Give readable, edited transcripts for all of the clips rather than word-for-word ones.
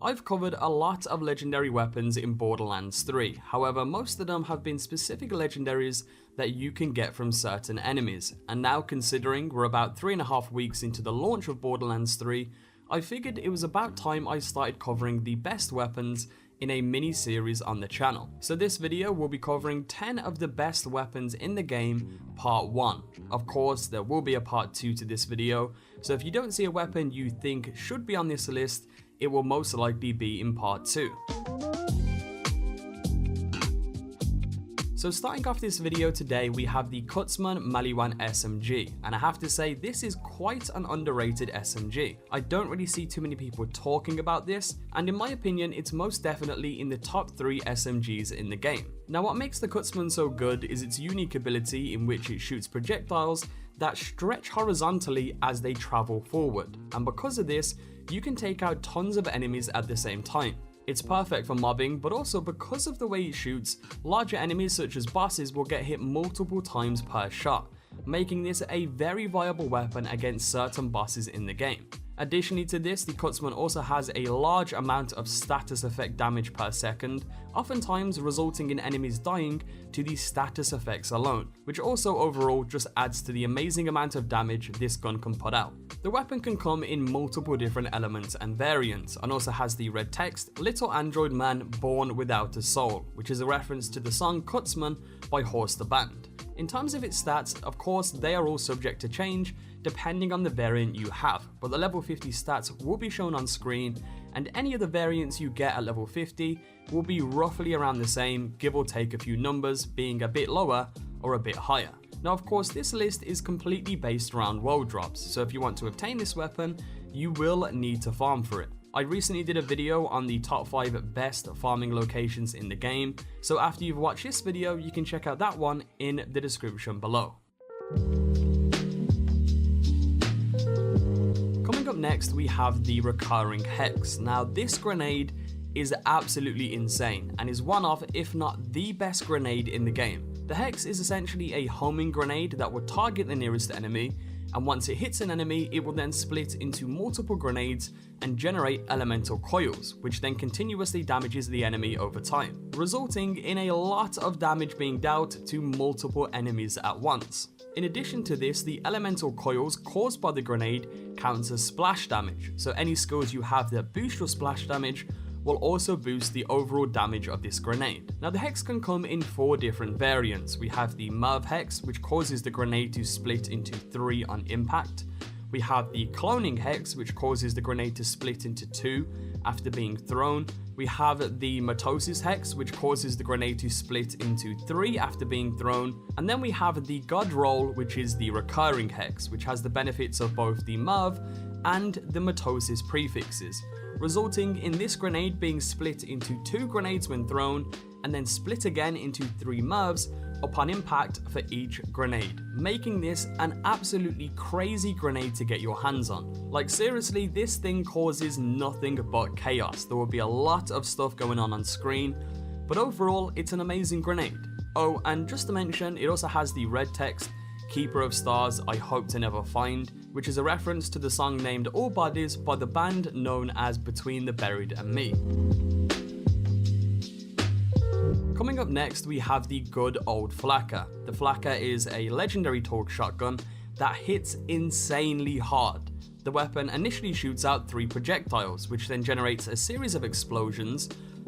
I've covered a lot of legendary weapons in Borderlands 3, however most of them have been specific legendaries that you can get from certain enemies, and now considering we're about 3.5 weeks into the launch of Borderlands 3, I figured it was about time I started covering the best weapons in a mini series on the channel. So this video will be covering 10 of the best weapons in the game, part 1. Of course there will be a part 2 to this video, so if you don't see a weapon you think should be on this list, it will most likely be in part 2. So starting off this video today, we have the CUTSMAN Maliwan SMG, and I have to say this is quite an underrated SMG. I don't really see too many people talking about this, and in my opinion it's most definitely in the top 3 SMGs in the game. Now what makes the CUTSMAN so good is its unique ability in which it shoots projectiles that stretch horizontally as they travel forward, and because of this you can take out tons of enemies at the same time. It's perfect for mobbing, but also because of the way it shoots, larger enemies such as bosses will get hit multiple times per shot, making this a very viable weapon against certain bosses in the game. Additionally to this, the CUTSMAN also has a large amount of status effect damage per second, oftentimes resulting in enemies dying to the status effects alone, which also overall just adds to the amazing amount of damage this gun can put out. The weapon can come in multiple different elements and variants, and also has the red text, "Little Android Man Born Without a Soul," which is a reference to the song CUTSMAN by Horse the Band. In terms of its stats, of course they are all subject to change depending on the variant you have, but the level 50 stats will be shown on screen, and any of the variants you get at level 50 will be roughly around the same, give or take a few numbers, being a bit lower or a bit higher. Now of course this list is completely based around world drops, so if you want to obtain this weapon, you will need to farm for it. I recently did a video on the top 5 best farming locations in the game, so after you've watched this video you can check out that one in the description below. Coming up next we have the Recurring Hex. Now this grenade is absolutely insane and is one of, if not the best grenade in the game. The Hex is essentially a homing grenade that will target the nearest enemy, and once it hits an enemy it will then split into multiple grenades and generate elemental coils, which then continuously damages the enemy over time, resulting in a lot of damage being dealt to multiple enemies at once. In addition to this, the elemental coils caused by the grenade counts as splash damage, so any skills you have that boost your splash damage will also boost the overall damage of this grenade. Now the Hex can come in 4 different variants. We have the Merv Hex, which causes the grenade to split into 3 on impact. We have the Cloning Hex, which causes the grenade to split into 2 after being thrown. We have the Mitosis Hex, which causes the grenade to split into 3 after being thrown. And then we have the God Roll, which is the Recurring Hex, which has the benefits of both the Merv and the Mitosis prefixes, resulting in this grenade being split into 2 grenades when thrown, and then split again into 3 Mervs upon impact for each grenade, making this an absolutely crazy grenade to get your hands on. Like seriously, this thing causes nothing but chaos. There will be a lot of stuff going on screen, but overall it's an amazing grenade. Oh, and just to mention, it also has the red text, "Keeper of Stars I Hope to Never Find," which is a reference to the song named All Bodies by the band known as Between the Buried and Me. Coming up next we have the good old FLAKKER. The FLAKKER is a legendary torque shotgun that hits insanely hard. The weapon initially shoots out 3 projectiles, which then generates a series of explosions,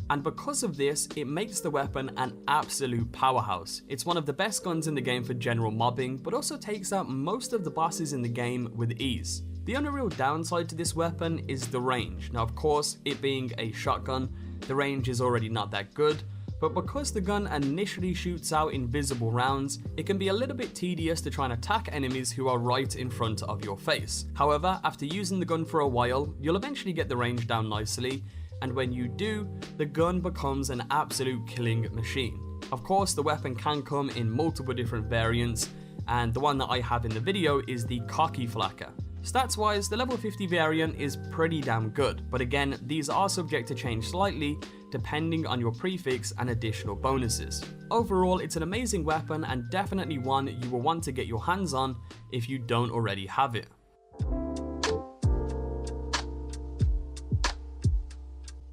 and because of this it makes the weapon an absolute powerhouse. It's one of the best guns in the game for general mobbing, but also takes out most of the bosses in the game with ease. The only real downside to this weapon is the range. Now of course, it being a shotgun, the range is already not that good, but because the gun initially shoots out invisible rounds, it can be a little bit tedious to try and attack enemies who are right in front of your face. However, after using the gun for a while, you'll eventually get the range down nicely, and when you do, the gun becomes an absolute killing machine. Of course, the weapon can come in multiple different variants, and the one that I have in the video is the cocky FLAKKER. Stats wise, the level 50 variant is pretty damn good, but again, these are subject to change slightly depending on your prefix and additional bonuses. Overall, it's an amazing weapon and definitely one you will want to get your hands on if you don't already have it.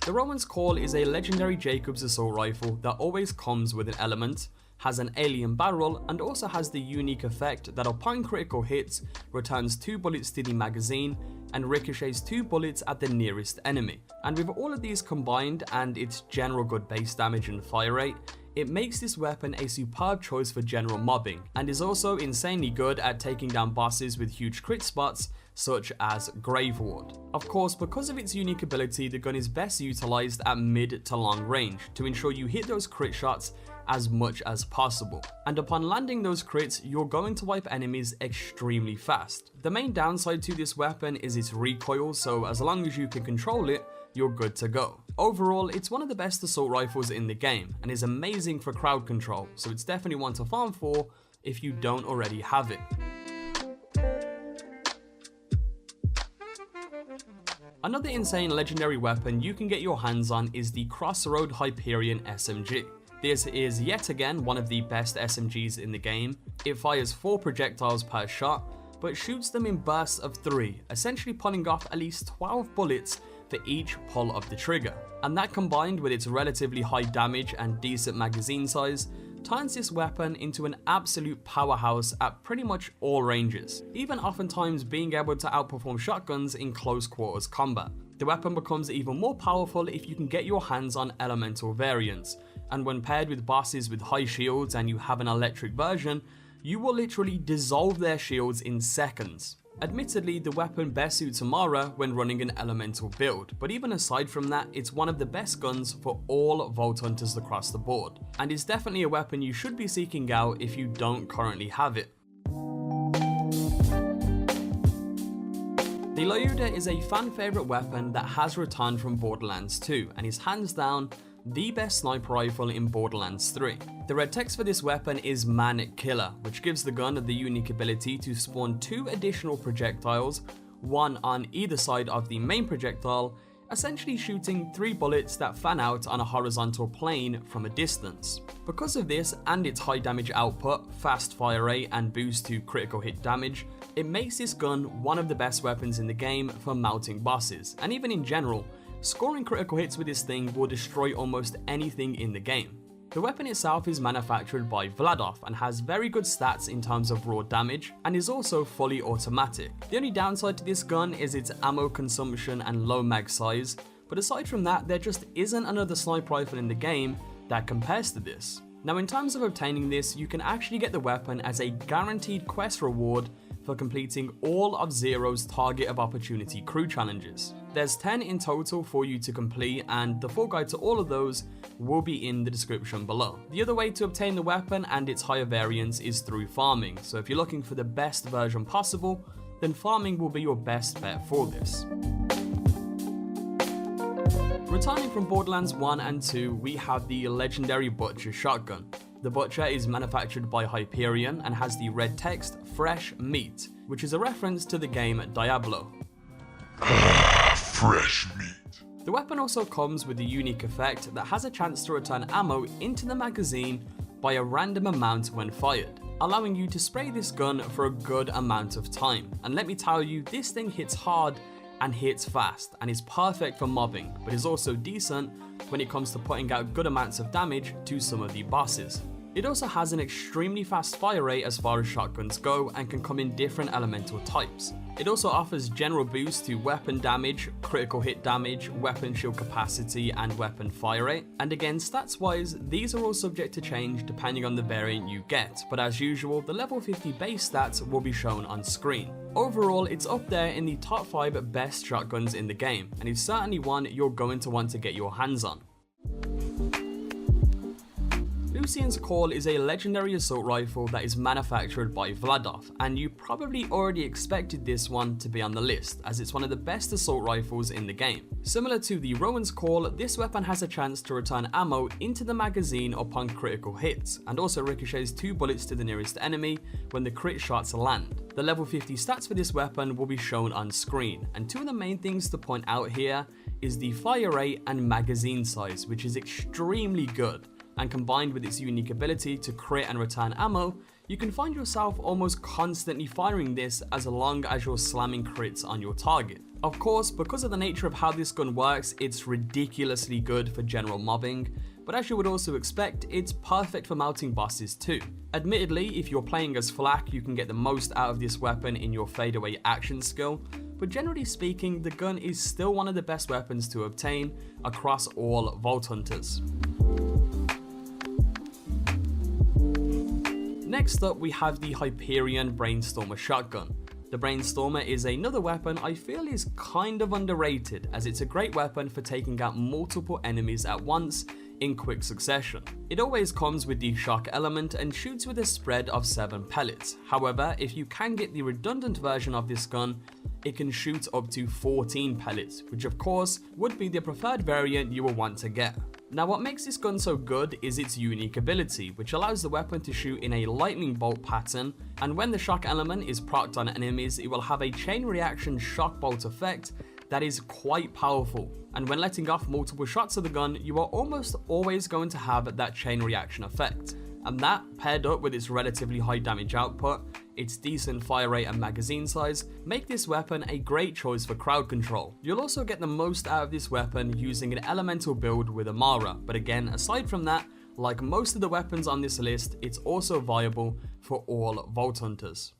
The ROWENS Call is a legendary Jacobs assault rifle that always comes with an element, has an alien barrel, and also has the unique effect that upon critical hits returns 2 bullets to the magazine and ricochets 2 bullets at the nearest enemy. And with all of these combined and its general good base damage and fire rate, it makes this weapon a superb choice for general mobbing, and is also insanely good at taking down bosses with huge crit spots such as Grave Ward. Of course, because of its unique ability, the gun is best utilized at mid to long range to ensure you hit those crit shots as much as possible. And upon landing those crits, you're going to wipe enemies extremely fast. The main downside to this weapon is its recoil, so as long as you can control it, you're good to go. Overall, it's one of the best assault rifles in the game and is amazing for crowd control, so it's definitely one to farm for if you don't already have it. Another insane legendary weapon you can get your hands on is the CROSSROAD Hyperion SMG. This is yet again one of the best SMGs in the game. It fires 4 projectiles per shot, but shoots them in bursts of 3, essentially pulling off at least 12 bullets for each pull of the trigger. And that, combined with its relatively high damage and decent magazine size, turns this weapon into an absolute powerhouse at pretty much all ranges, even oftentimes being able to outperform shotguns in close quarters combat. The weapon becomes even more powerful if you can get your hands on elemental variants, and when paired with bosses with high shields and you have an electric version, you will literally dissolve their shields in seconds. Admittedly, the weapon best suits Amara when running an elemental build, but even aside from that, it's one of the best guns for all Vault Hunters across the board, and is definitely a weapon you should be seeking out if you don't currently have it. The LYUDA is a fan favourite weapon that has returned from Borderlands 2 and is hands down the best sniper rifle in Borderlands 3. The red text for this weapon is Man Killer, which gives the gun the unique ability to spawn 2 additional projectiles, one on either side of the main projectile, essentially shooting 3 bullets that fan out on a horizontal plane from a distance. Because of this and its high damage output, fast fire rate, and boost to critical hit damage, it makes this gun one of the best weapons in the game for mounting bosses, and even in general, scoring critical hits with this thing will destroy almost anything in the game. The weapon itself is manufactured by Vladov and has very good stats in terms of raw damage, and is also fully automatic. The only downside to this gun is its ammo consumption and low mag size, but aside from that, there just isn't another sniper rifle in the game that compares to this. Now, in terms of obtaining this, you can actually get the weapon as a guaranteed quest reward for completing all of Zero's Target of Opportunity crew challenges. There's 10 in total for you to complete, and the full guide to all of those will be in the description below. The other way to obtain the weapon and its higher variants is through farming, so if you're looking for the best version possible, then farming will be your best bet for this. Returning from Borderlands 1 and 2, we have the legendary Butcher shotgun. The Butcher is manufactured by Hyperion and has the red text Fresh Meat, which is a reference to the game Diablo. Fresh meat. The weapon also comes with a unique effect that has a chance to return ammo into the magazine by a random amount when fired, allowing you to spray this gun for a good amount of time. And let me tell you, this thing hits hard and hits fast and is perfect for mobbing, but is also decent when it comes to putting out good amounts of damage to some of the bosses. It also has an extremely fast fire rate as far as shotguns go and can come in different elemental types. It also offers general boost to weapon damage, critical hit damage, weapon shield capacity, and weapon fire rate. And again, stats wise, these are all subject to change depending on the variant you get, but as usual, the level 50 base stats will be shown on screen. Overall, it's up there in the top 5 best shotguns in the game, and it's certainly one you're going to want to get your hands on. Lucian's Call is a legendary assault rifle that is manufactured by Vladov, and you probably already expected this one to be on the list, as it's one of the best assault rifles in the game. Similar to the ROWENS Call, this weapon has a chance to return ammo into the magazine upon critical hits, and also ricochets 2 bullets to the nearest enemy when the crit shots land. The level 50 stats for this weapon will be shown on screen, and 2 of the main things to point out here is the fire rate and magazine size, which is extremely good. And combined with its unique ability to crit and return ammo, you can find yourself almost constantly firing this as long as you're slamming crits on your target. Of course, because of the nature of how this gun works, it's ridiculously good for general mobbing, but as you would also expect, it's perfect for mounting bosses too. Admittedly, if you're playing as Flak, you can get the most out of this weapon in your fadeaway action skill, but generally speaking, the gun is still one of the best weapons to obtain across all Vault Hunters. Next up, we have the Hyperion Brainstormer shotgun. The Brainstormer is another weapon I feel is kind of underrated, as it's a great weapon for taking out multiple enemies at once in quick succession. It always comes with the shock element and shoots with a spread of 7 pellets. However, if you can get the redundant version of this gun, it can shoot up to 14 pellets, which of course would be the preferred variant you will want to get. Now, what makes this gun so good is its unique ability, which allows the weapon to shoot in a lightning bolt pattern, and when the shock element is procced on enemies, it will have a chain reaction shock bolt effect that is quite powerful. And when letting off multiple shots of the gun, you are almost always going to have that chain reaction effect. And that, paired up with its relatively high damage output, its decent fire rate and magazine size, make this weapon a great choice for crowd control. You'll also get the most out of this weapon using an elemental build with Amara, but again, aside from that, like most of the weapons on this list, it's also viable for all Vault Hunters.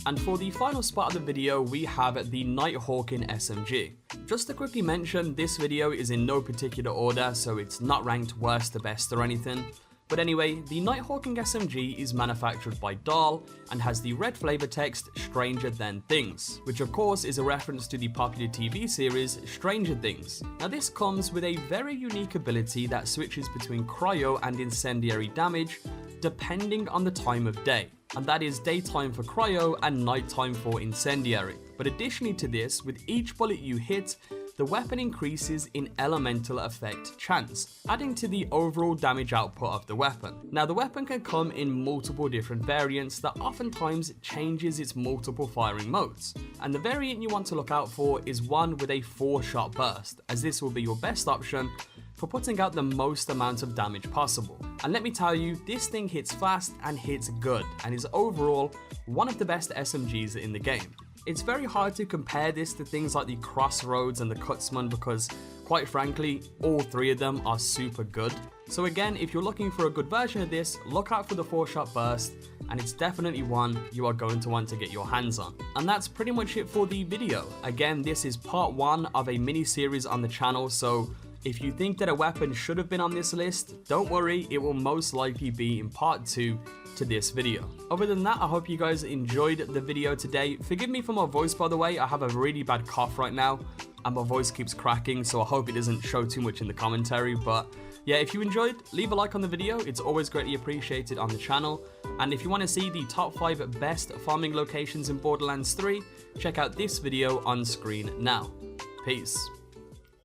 And for the final spot of the video, we have the HAWKIN SMG. Just to quickly mention, this video is in no particular order, so it's not ranked worst to best or anything. But anyway, the HAWKIN SMG is manufactured by Dahl and has the red flavor text Stranger Than Things, which of course is a reference to the popular TV series Stranger Things. Now this comes with a very unique ability that switches between cryo and incendiary damage depending on the time of day, and that is daytime for cryo and nighttime for incendiary. But additionally to this, with each bullet you hit, the weapon increases in elemental effect chance, adding to the overall damage output of the weapon. Now the weapon can come in multiple different variants that oftentimes changes its multiple firing modes, and the variant you want to look out for is one with a 4-shot burst, as this will be your best option for putting out the most amount of damage possible. And let me tell you, this thing hits fast and hits good, and is overall one of the best SMGs in the game. It's very hard to compare this to things like the CROSSROADs and the CUTSMAN because, quite frankly, all 3 of them are super good. So again, if you're looking for a good version of this, look out for the 4-shot burst, and it's definitely one you are going to want to get your hands on. And that's pretty much it for the video. Again, this is part 1 of a mini series on the channel, so if you think that a weapon should have been on this list, don't worry, it will most likely be in part 2 to this video. Other than that, I hope you guys enjoyed the video today. Forgive me for my voice, by the way. I have a really bad cough right now and my voice keeps cracking, so I hope it doesn't show too much in the commentary. But yeah, if you enjoyed, leave a like on the video. It's always greatly appreciated on the channel. And if you want to see the top 5 best farming locations in Borderlands 3, check out this video on screen now. Peace.